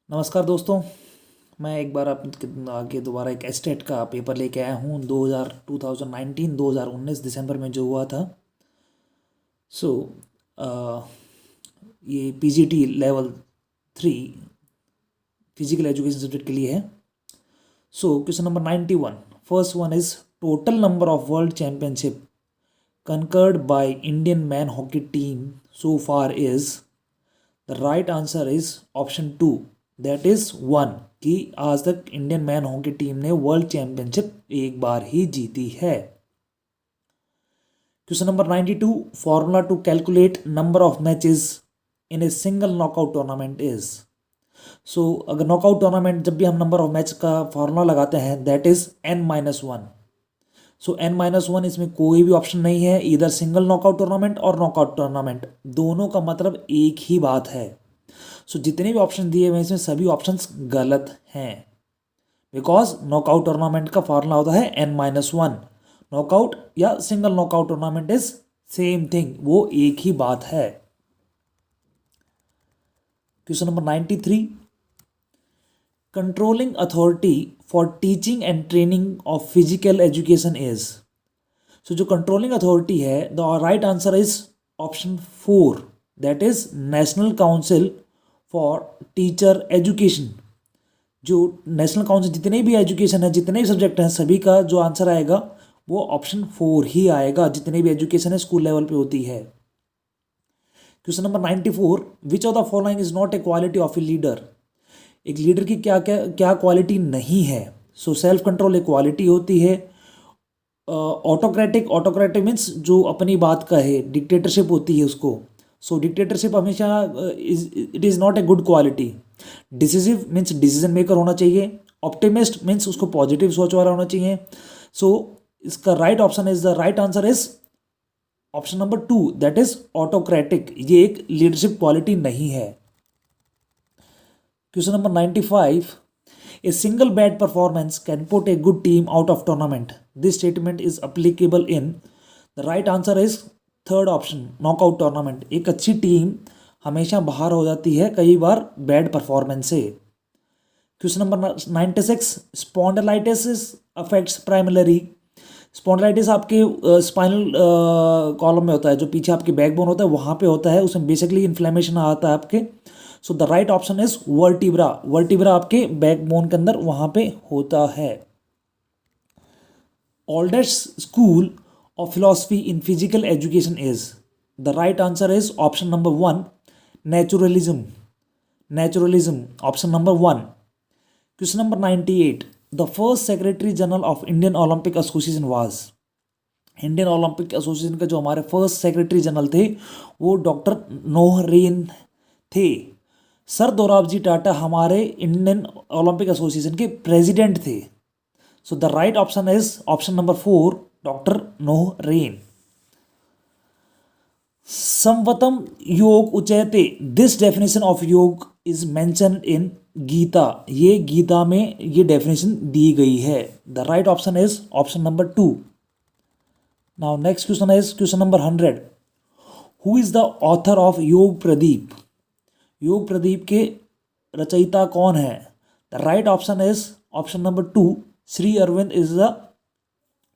नमस्कार दोस्तों। मैं एक बार आपके आगे दोबारा एक एस्टेट का पेपर लेके आया हूँ 2019 दिसंबर में जो हुआ था। सो ये PGT level 3 physical education subject के लिए है। So question number 91, first one is total number of world championship conquered by Indian man hockey team so far is, the right answer is option 2, that is 1, कि आज तक Indian men hockey team ने world championship एक बार ही जीती है। Question number 92, formula to calculate number of matches in a single knockout tournament is. So अगर नॉकआउट टूर्नामेंट जब भी हम नंबर ऑफ मैच का फॉर्मूला लगाते हैं that is n-1। So n-1 इसमें कोई भी ऑप्शन नहीं है, इधर सिंगल नॉकआउट टूर्नामेंट और नॉकआउट टूर्नामेंट दोनों का मतलब एक ही बात है। सो जितने भी ऑप्शन दिए हुए इसमें सभी ऑप्शंस गलत हैं, बिकॉज नॉकआउट टूर्नामेंट का फॉर्मूला होता है n-1। नॉकआउट या single knockout tournament is same thing, वो एक ही बात है। Question number 93, controlling authority for teaching and training of physical education is. So जो कंट्रोलिंग अथॉरिटी है the right answer is option 4, that is national council for teacher education. जो national council जितने भी एजुकेशन है, जितने भी सब्जेक्ट हैं, सभी का जो आंसर आएगा वो ऑप्शन 4 ही आएगा, जितने भी एजुकेशन है स्कूल लेवल पे होती है। Question number 94, which of the following is not a quality of a leader. एक लीडर की क्या क्या क्या क्वालिटी नहीं है। सो सेल्फ कंट्रोल एक क्वालिटी होती है। ऑटोक्रेटिक मीन्स जो अपनी बात का है। डिक्टेटरशिप होती है उसको। सो डिक्टेटरशिप हमेशा it is not a good quality. Decisive means decision maker होना चाहिए। ऑप्टिमिस्ट मीन्स उसको पॉजिटिव सोच वाला होना चाहिए। सो इसका right option is the right answer is option number 2, that is autocratic. ये एक लीडरशिप क्वालिटी नहीं है। Question number 95, a single bed performance can put a good team out of tournament, this statement is applicable in. The right answer is third option, knockout tournament. एक अच्छी team हमेशा बाहर हो जाती है कई बार बैड परफॉर्मेंस से। Question number 96, spondylitis affects primary. Spondylitis आपके स्पाइनल कॉलम में होता है, जो पीछे आपके बैकबोन होता है वहाँ पे होता है, उसमें बेसिकली इन्फ्लेमेशन आता है आपके। सो the right option is vertebra. Vertebra आपके बैकबोन के अंदर वहाँ पे होता है। Oldest school of philosophy in physical education is, the right answer is option number 1, naturalism option number 1. Question number 98, the first secretary general of Indian Olympic Association was। Indian Olympic Association के जो हमारे first secretary general थे वो doctor Noehren थे। Sir Dorabji Tata हमारे Indian Olympic Association के president थे। So the right option is option number 4, doctor Noehren. संवतम योग उच्यते, this definition of yoga is mentioned in Gita. ये गीता में ये डेफिनेशन दी गई है। The right option is option number 2। Now next question is question number 100, who is the author of Yoga Pradeep. Yoga Pradeep के रचयिता कौन है। The right option is option number 2, Shri Aurobindo is the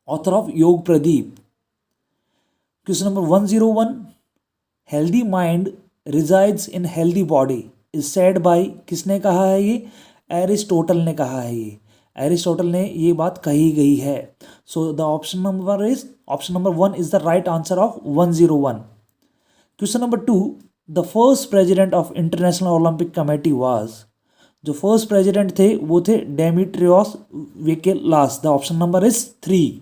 author of Yoga Pradeep. Question number 101, healthy mind resides in healthy body is said by, किसने कहा है ये, Aristotle ने कहा है। ये एरिस्टोटल ने ये बात कही गई है। So the option number 1 is the right answer of 101। Question number 2, the first president of International Olympic Committee was. जो फर्स्ट प्रेजिडेंट थे वो थे Demetrios Vikelas. The option number is 3।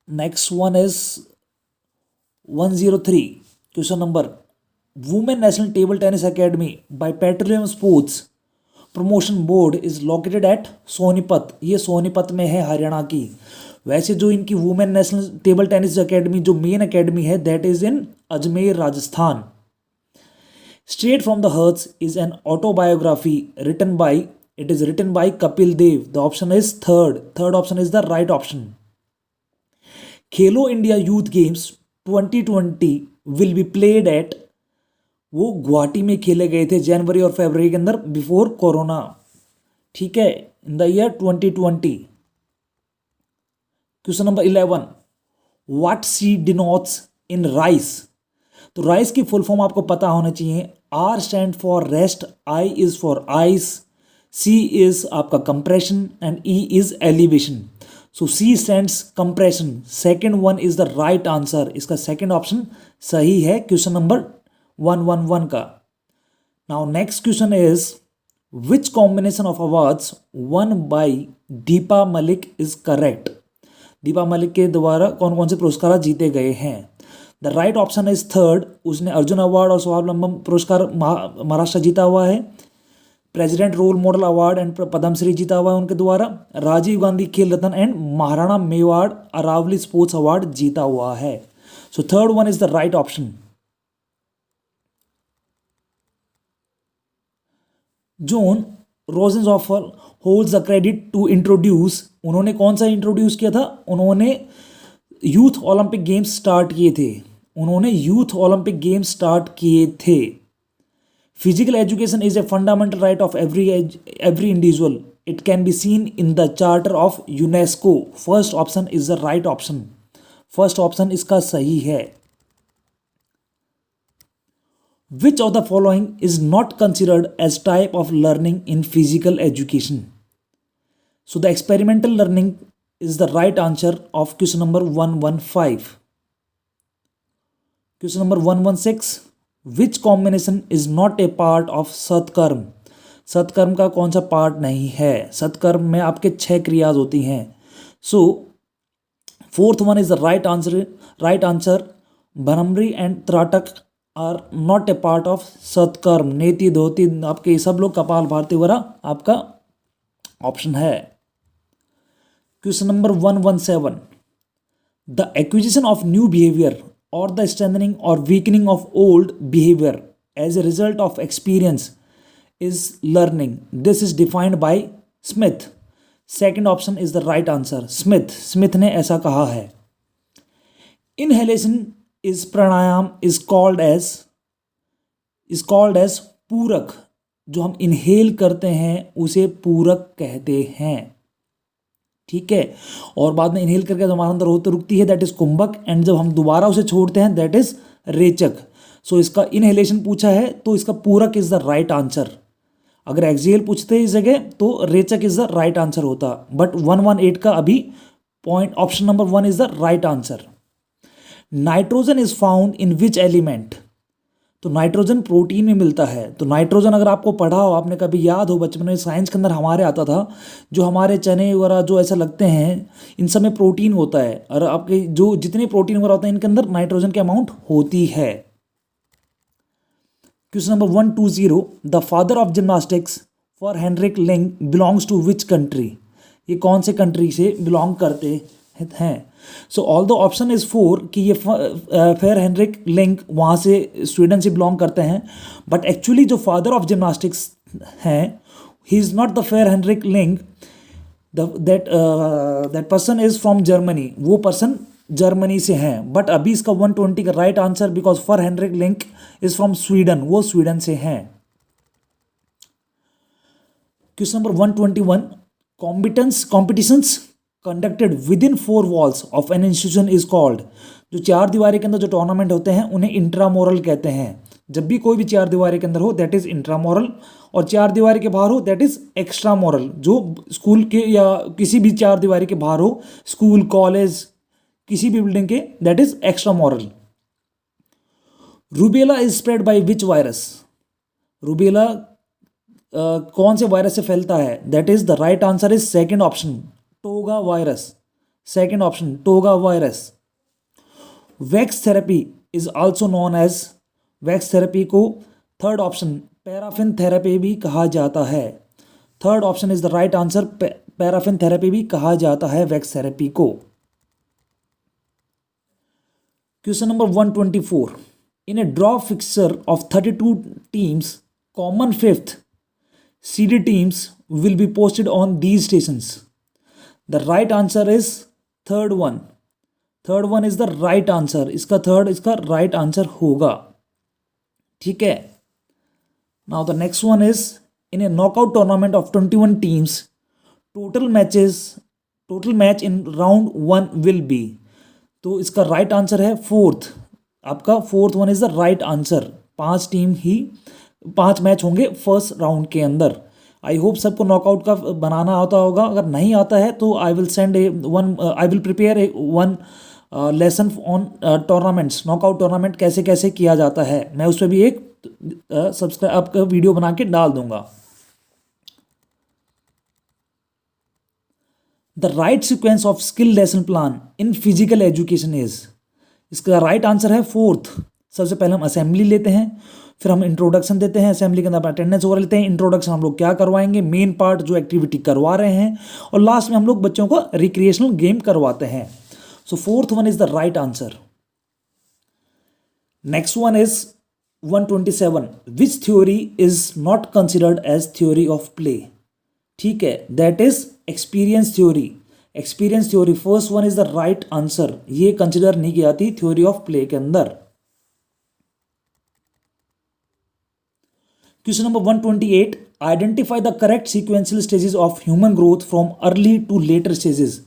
Next one is 103, question number, women national table tennis academy by petroleum sports promotion board is located at Sonipat. ये सोनीपत में है, हरियाणा की। वैसे जो इनकी women national table tennis academy जो मेन अकेडमी है that is in Ajmer, Rajasthan. Straight from the hearts is an autobiography written by Kapil Dev. The option is third option is the right option. Khelo India youth games 2020 will be played at वो गुवाहाटी में खेले गए थे जनवरी और फरवरी के अंदर बिफोर कोरोना, ठीक है, in the year 2020। Question number 11, what C denotes in RICE. तो राइस की फुल फॉर्म आपको पता होना चाहिए। R stand for rest, I is for ice, C is आपका compression and E is elevation. So C stands compression, second one is the right answer. इसका second option सही है क्वेश्चन नंबर 111 का। Now next question is which combination of awards won bye Deepa Malik is correct. Deepa Malik के द्वारा कौन कौन से पुरस्कार जीते गए हैं। The right option is third, उसने अर्जुन अवार्ड और स्वावलंबन पुरस्कार महाराष्ट्र जीता हुआ है। President role model award and Padmashri जीता हुआ है उनके द्वारा। Rajiv Gandhi Khel Ratna and Maharana Mewar Aravali sports award जीता हुआ है। So third one is the right option. John Rosenhofer holds the credit to introduce, उन्होंने कौन सा इंट्रोड्यूस किया था। उन्होंने यूथ ओलंपिक गेम्स स्टार्ट किए थे। उन्होंने यूथ ओलंपिक गेम्स स्टार्ट किए थे। Physical education is a fundamental right of every individual, it can be seen in the charter of UNESCO. First option is the right option. First option इसका सही है। Which of the following is not considered as type of learning in physical education? So the experimental learning is the right answer of question number 115. Question number 116. Which combination is not a part of सत्कर्म। सत्कर्म का कौन सा part नहीं है। सत्कर्म में आपके 6 क्रियाज होती हैं। So fourth one is the right answer. Right answer bhramari and trataka are not a part of Shatkarma. Neti धोती आपके सब लोग कपाल भारती वगैरह आपका ऑप्शन है। Question number 117, the acquisition of new behaviour और द स्ट्रेंथनिंग और weakening of old behaviour as a result of experience is learning, this is defined by Smith. Second option is the right answer. Smith ने ऐसा कहा है। Inhalation is pranayama is called as puraka. जो हम inhale करते हैं उसे पूरक कहते हैं, ठीक है। और बाद में इनहेल करके हमारे अंदर होते रुकती है दैट इज कुंभक, एंड जब हम दोबारा उसे छोड़ते हैं दैट इज रेचक। सो इसका इनहेलेशन पूछा है तो इसका पूरक इज द राइट आंसर। अगर एक्सहेल पूछते इस जगह तो रेचक इज द राइट आंसर होता, बट 118 का अभी point option number 1 is the right answer. Nitrogen is found in which element. तो नाइट्रोजन प्रोटीन में मिलता है। तो नाइट्रोजन अगर आपको पढ़ा हो, आपने कभी याद हो बचपन में साइंस के अंदर हमारे आता था, जो हमारे चने वगैरह जो ऐसा लगते हैं इन सब में प्रोटीन होता है, और आपके जो जितने प्रोटीन वगैरह होते हैं इनके अंदर नाइट्रोजन की अमाउंट होती है। Question number 120, the father of gymnastics for Henrik Ling belongs to which country. ये कौन से कंट्री से बिलोंग करते हैं। So all the option is 4 कि ये फेयर हेनरिक लिंक वहाँ से स्वीडन से बिलोंग करते हैं, बट एक्चुअली जो फादर ऑफ जिम्नास्टिक्स हैं he is not the Per Henrik Ling, that person is from Germany. वो पर्सन जर्मनी से हैं, बट अभी इसका 120 का right answer because Per Henrik Ling is from Sweden, वो स्वीडन से हैं। Question number 121, competitions conducted within 4 walls of an institution is called. जो 4 दीवारी के अंदर जो टूर्नामेंट होते हैं उन्हें इंट्रामोरल कहते हैं। जब भी कोई भी 4 दीवारी के अंदर हो दैट इज इंट्रामोरल, और 4 दीवारी के बाहर हो दैट इज एक्स्ट्रामोरल। जो स्कूल के या किसी भी 4 दीवारी के बाहर हो, स्कूल कॉलेज किसी भी बिल्डिंग के, that is extramural. Rubella is spread by which virus. Rubella कौन से वायरस से फैलता है, that is the right answer is second option, toga virus. Second option toga virus. Wax therapy is also known as, wax therapy को third option paraffin therapy भी कहा जाता है। Third option is the right answer, paraffin therapy भी कहा जाता है wax therapy को। Question number 124, in A draw fixer of 32 teams, common fifth seeded teams will be posted on these stations. The right answer is third one. Third one is the right answer. इसका third इसका right answer होगा, ठीक है. Now the next one is in A knockout tournament of 21 teams total match in round 1 will be. तो इसका right answer है fourth. आपका fourth one is the right answer. 5 match होंगे फर्स्ट राउंड के अंदर. आई होप सबको knockout का बनाना आता होगा. अगर नहीं आता है तो I will prepare a one lesson on tournaments. Knockout tournament कैसे कैसे किया जाता है, मैं उस पर भी एक सब्सक्राइब आपका वीडियो बना के डाल दूंगा. The right sequence of skill lesson plan in physical education is. इसका राइट आंसर है फोर्थ. सबसे पहले हम असेंबली लेते हैं, फिर हम इंट्रोडक्शन देते हैं, असेंबली के अंदर अटेंडेंस वगैरह लेते हैं, इंट्रोडक्शन हम लोग क्या करवाएंगे, मेन पार्ट जो एक्टिविटी करवा रहे हैं, और लास्ट में हम लोग बच्चों को रिक्रिएशनल गेम करवाते हैं. So fourth one is the right answer. Next one is 127. Which theory is not considered as theory of play. ठीक है, that is experience theory. Experience theory first one is the right answer. ये consider नहीं की जाती theory of play के अंदर. Question number 128. Identify the correct sequential stages of human growth from early to later stages.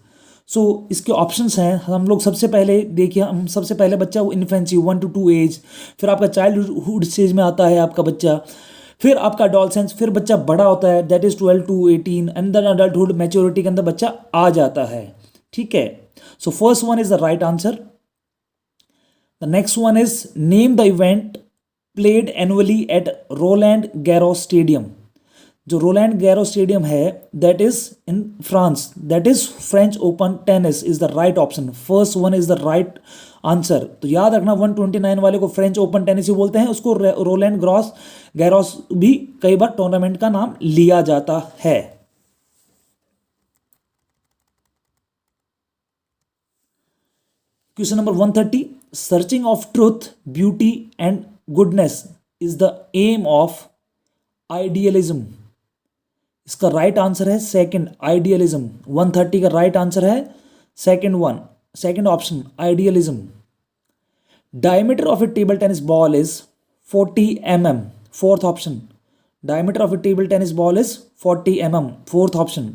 So इसके options हैं. हम लोग सबसे पहले देखिए, हम सबसे पहले बच्चा इन्फेंसी 1 to 2 एज, फिर आपका चाइल्डहुड स्टेज में आता है आपका बच्चा, फिर आपका अडोलसेंस, फिर बच्चा बड़ा होता है that is 12 to 18, and then adulthood maturity के अंदर बच्चा आ जाता है. ठीक है, so first one is the right answer. The next one is name the event played annually at Roland Garros stadium. जो रोलैंड गैरोस स्टेडियम है that is in France, that is French Open tennis is the right option. First one is the right answer. तो याद रखना 129 वाले को French Open tennis ही बोलते हैं, उसको रोलैंड गैरोस भी कई बार टूर्नामेंट का नाम लिया जाता है. Question number 130. Searching of truth, beauty and goodness is the aim of idealism. इसका राइट आंसर है सेकंड, आइडियलिज्म. 130 का राइट आंसर है second option, idealism. Diameter of a table tennis ball is 40 mm. Fourth option. Diameter of a table tennis ball is 40 mm. Fourth option.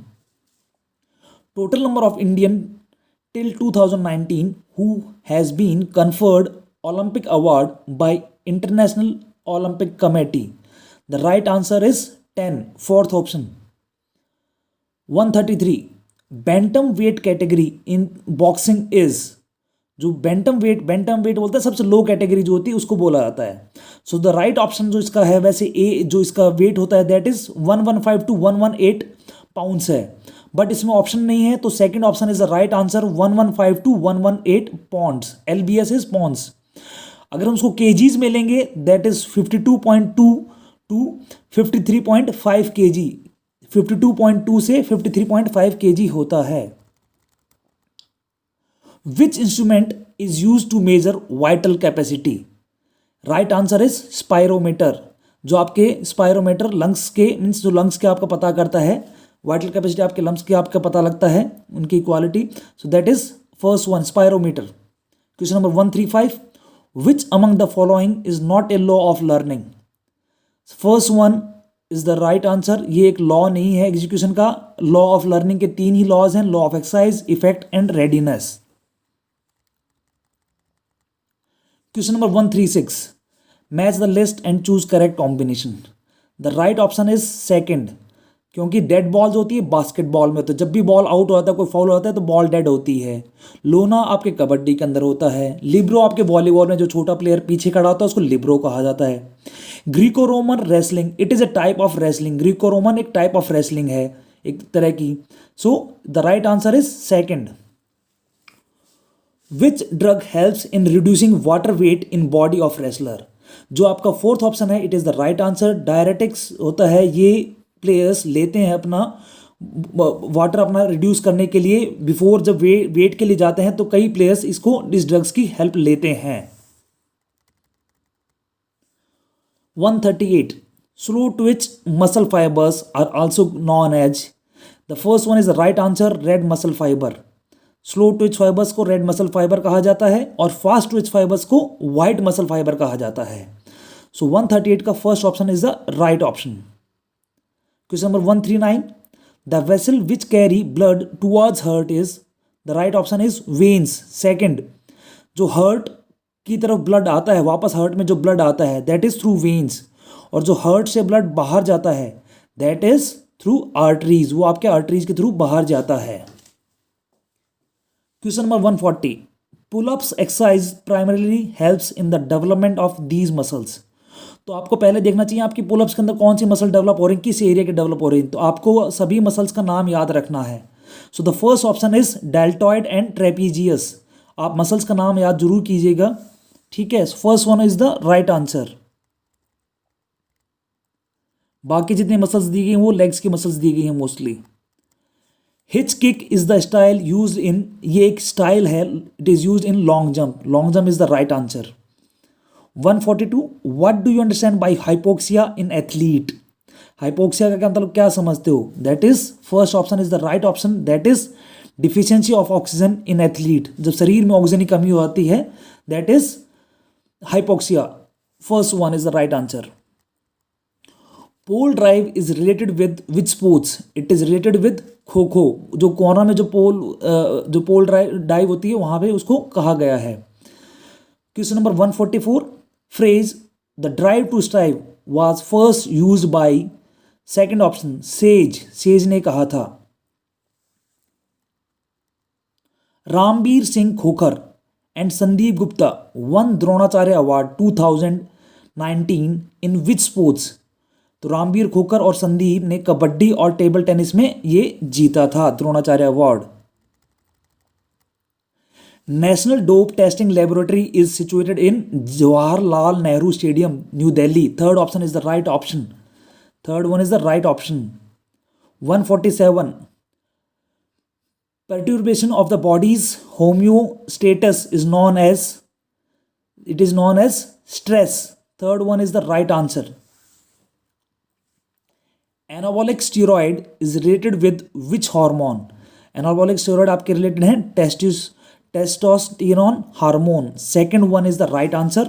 Total number of Indian till 2019 who has been conferred Olympic award by International Olympic Committee. The right answer is 10. Fourth option. 133. Bantam weight category in boxing is. जो bantam weight बोलते हैं सबसे लो category जो होती है उसको बोला जाता है. सो द राइट ऑप्शन जो इसका है वैसे ए जो इसका वेट होता है दैट इज 115 to 118 पाउंड्स है, बट इसमें ऑप्शन नहीं है तो second option is the right answer 115 to 118 pounds. LBS is pounds. अगर हम उसको केजीज में लेंगे दैट इज 52.2 to 53.5 kg. 52.2 से 53.5 kg होता है. Which instrument is use to measure vital capacity. Right answer is spirometer. जो आपके स्पायरोमीटर लंग्स के मीन्स जो लंग्स के आपका पता करता है, वाइटल कैपेसिटी आपके लंग्स की आपका पता लगता है उनकी quality. So that is first one, spirometer. Question number 135. Which among the following is not a law of learning. First one is the right answer. ये एक लॉ नहीं है एग्जीक्यूशन का. लॉ ऑफ लर्निंग के 3 ही लॉज हैं, law of exercise, effect and readiness. Question number 136. Match the list and choose correct combination. The right option is second, क्योंकि dead balls होती है बास्केटबॉल में, तो जब भी बॉल आउट होता है कोई फाउल होता है तो बॉल डेड होती है. लोना आपके कबड्डी के अंदर होता है. लिब्रो आपके वॉलीबॉल में जो छोटा प्लेयर पीछे खड़ा होता है उसको लिब्रो कहा जाता है. Greco Roman wrestling, it is a type of wrestling. Greco Roman एक टाइप ऑफ रेसलिंग है एक तरह की. सो the right answer is second. Which drug helps in reducing water weight in body of wrestler. जो आपका फोर्थ ऑप्शन है it is the right answer. Diuretics होता है, ये प्लेयर्स लेते हैं अपना वाटर अपना रिड्यूस करने के लिए बिफोर जब वेट के लिए जाते हैं, तो कई प्लेयर्स इसको इस ड्रग्स की हेल्प लेते हैं. 138. Slow twitch muscle fibres are also known as. The first one is the right answer, red muscle fibre. Slow twitch fibres को रेड मसल फाइबर कहा जाता है और फास्ट ट्विच फाइबर्स को वाइट मसल फाइबर कहा जाता है. सो 138 का first option is the right option. Question number 139, the vessel which carry blood towards heart is, the right option is veins. Second, जो हर्ट की तरफ ब्लड आता है, वापस हर्ट में जो ब्लड आता है, दैट इज थ्रू वेन्स. और जो हर्ट से ब्लड बाहर जाता है, दैट इज थ्रू आर्टरीज. वो आपके आर्टरीज के थ्रू बाहर जाता है. Question number 140, pullups exercise primarily helps in the development of these muscles. तो आपको पहले देखना चाहिए आपकी पुलअप्स के अंदर कौन सी मसल डेवलप हो रही है, किस एरिया के डेवलप हो रही है. तो आपको सभी मसल्स का नाम याद रखना है. So the first option is deltoid and trapezius. आप मसल्स का नाम याद जरूर कीजिएगा. ठीक है, first one is the right answer. बाकी जितनी मसल्स दी गई वो लेग्स की मसल्स दी गई हैं mostly. Hitch kick is the style use in, ये एक स्टाइल है, it is use in long jump. Long jump is the right answer. 142, what do you understand by hypoxia in athlete. Hypoxia का क्या मतलब, क्या समझते हो. That is first option is the right option. That is deficiency of oxygen in athlete. जब शरीर में oxygen की कमी होती है, that is hypoxia. First one is the right answer. Pole drive is related with which sports. It is related with kho kho. जो कोना में जो पोल ड्राइव होती है वहां पे उसको कहा गया है. Question number 144, phrase the drive to strive was first use by, second option Sage. Sage ने कहा था. Rambir Singh Khokhar and Sandeep Gupta won Dronacharya award 2019 in which sports. तो रामबीर खोखर और संदीप ने कबड्डी और टेबल टेनिस में ये जीता था Dronacharya award. National dope testing laboratory is situated in Jawaharlal Nehru stadium, new Delhi. Third option is the right option. Third one is the right option. 147, perturbation of the body's homeostasis is known as, it is known as stress. Third one is the right answer. Anabolic steroid is related with which hormone. Anabolic steroid आपके related हैं testosterone hormone. Second one is the right answer.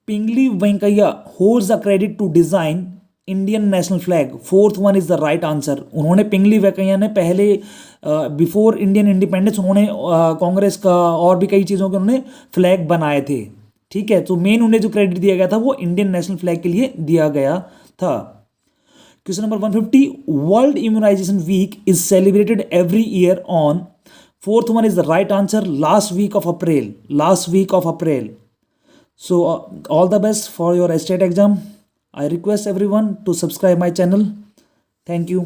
Pingali Venkaiah holds the credit to design Indian national flag. Fourth one is the right answer. उन्होंने, पिंगली वेंकैया ने पहले before Indian independence उन्होंने कांग्रेस का और भी कई चीज़ों के उन्होंने फ्लैग बनाए थे. ठीक है, तो मेन उन्हें जो क्रेडिट दिया गया था वो इंडियन नेशनल फ्लैग के लिए दिया गया था. Question number 150, world immunization week is celebrated every year on. Fourth one is the right answer. Last week of April. Last week of April. So all the best for your state exam. I request everyone to subscribe my channel. Thank you.